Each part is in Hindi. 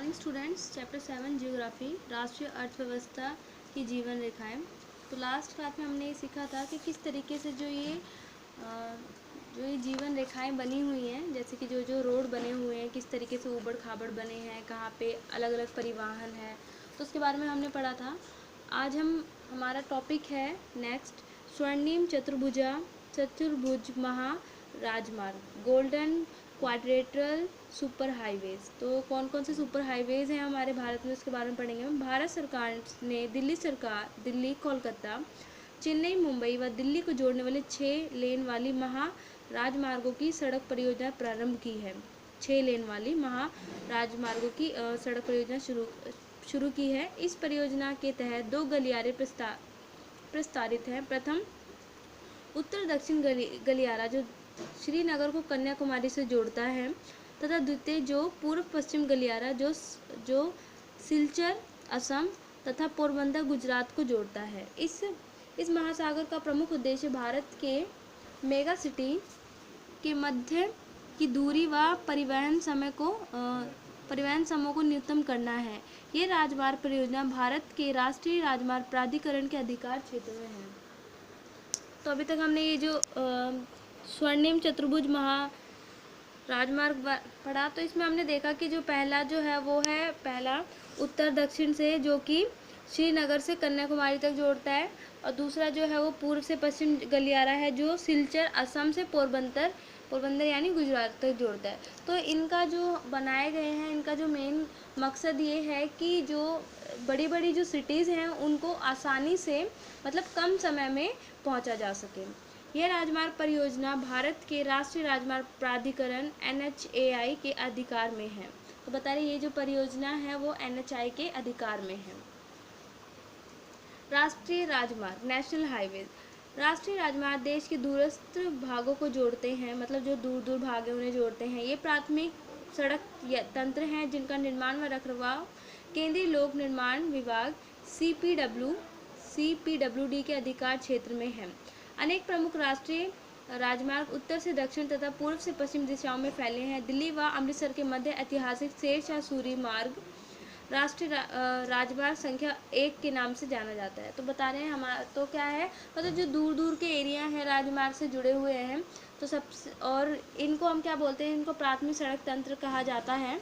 Morning students. चैप्टर 7 जियोग्राफी, राष्ट्रीय अर्थव्यवस्था की जीवन रेखाएं। तो लास्ट क्लास में हमने ये सीखा था कि किस तरीके से जो ये जीवन रेखाएं बनी हुई हैं, जैसे कि जो रोड बने हुए हैं किस तरीके से ऊबड़ खाबड़ बने हैं, कहाँ पे अलग अलग परिवहन है, तो उसके बारे में हमने पढ़ा था। आज हमारा टॉपिक है नेक्स्ट, स्वर्णिम चतुर्भुज महाराजमार्ग, गोल्डन क्वाड्रेटरल सुपर हाईवेज। तो कौन कौन से सुपर हाईवेज हैं हमारे भारत में, उसके बारे में पढ़ेंगे। भारत सरकार ने दिल्ली, कोलकाता, चेन्नई, मुंबई व दिल्ली को जोड़ने वाले 6 लेन वाली महाराजमार्गों की सड़क परियोजना प्रारंभ की है। 6 लेन वाली महाराजमार्गों की सड़क परियोजना शुरू की है। इस परियोजना के तहत 2 गलियारे प्रस्तावित हैं। प्रथम उत्तर दक्षिण गलियारा जो श्रीनगर को कन्याकुमारी से जोड़ता है, तथा द्वितीय जो पूर्व पश्चिम गलियारा जो सिलचर असम तथा पोरबंदर गुजरात को जोड़ता है। इस महासागर का प्रमुख उद्देश्य भारत के मेगा सिटी के मध्य की दूरी व परिवहन समूह को न्यूनतम करना है। ये राजमार्ग परियोजना भारत के राष्ट्रीय राजमार्ग प्राधिकरण के अधिकार क्षेत्र में है। तो अभी तक हमने ये जो स्वर्णिम चतुर्भुज महाराजमार्ग पढ़ा, तो इसमें हमने देखा कि जो पहला जो है वो है पहला उत्तर दक्षिण से, जो कि श्रीनगर से कन्याकुमारी तक जोड़ता है, और दूसरा जो है वो पूर्व से पश्चिम गलियारा है जो सिलचर असम से पोरबंदर यानी गुजरात तक जोड़ता है। तो इनका जो बनाए गए हैं, इनका जो मेन मकसद ये है कि जो बड़ी बड़ी जो सिटीज़ हैं उनको आसानी से, मतलब कम समय में पहुंचा जा सके। यह राजमार्ग परियोजना भारत के राष्ट्रीय राजमार्ग प्राधिकरण NHAI के अधिकार में है। तो बता रहे ये जो परियोजना है वो NHAI के अधिकार में है। राष्ट्रीय राजमार्ग, नेशनल हाईवे। राष्ट्रीय राजमार्ग देश के दूरस्थ भागों को जोड़ते हैं, मतलब जो दूर दूर भाग हैं उन्हें जोड़ते हैं। ये प्राथमिक सड़क तंत्र हैं जिनका निर्माण व रखरखाव केंद्रीय लोक निर्माण विभाग CPWD के अधिकार क्षेत्र में है। अनेक प्रमुख राष्ट्रीय राजमार्ग उत्तर से दक्षिण तथा पूर्व से पश्चिम दिशाओं में फैले हैं। दिल्ली व अमृतसर के मध्य ऐतिहासिक शेरशाह सूरी मार्ग राष्ट्रीय राजमार्ग संख्या 1 के नाम से जाना जाता है। तो बता रहे हैं हमारा तो क्या है, मतलब जो दूर दूर के एरिया हैं राजमार्ग से जुड़े हुए हैं, तो सबसे, और इनको हम क्या बोलते हैं, इनको प्राथमिक सड़क तंत्र कहा जाता है।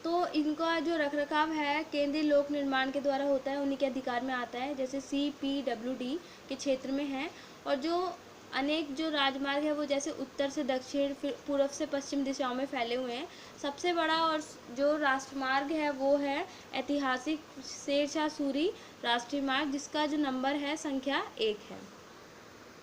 तो इनका जो रखरखाव है केंद्रीय लोक निर्माण के द्वारा होता है, उन्हीं के अधिकार में आता है, जैसे CPWD के क्षेत्र में है। और जो अनेक जो राजमार्ग है वो जैसे उत्तर से दक्षिण, फिर पूर्व से पश्चिम दिशाओं में फैले हुए हैं। सबसे बड़ा और जो राष्ट्रमार्ग है वो है ऐतिहासिक शेरशाह सूरी राष्ट्रीय मार्ग, जिसका जो नंबर है संख्या 1 है।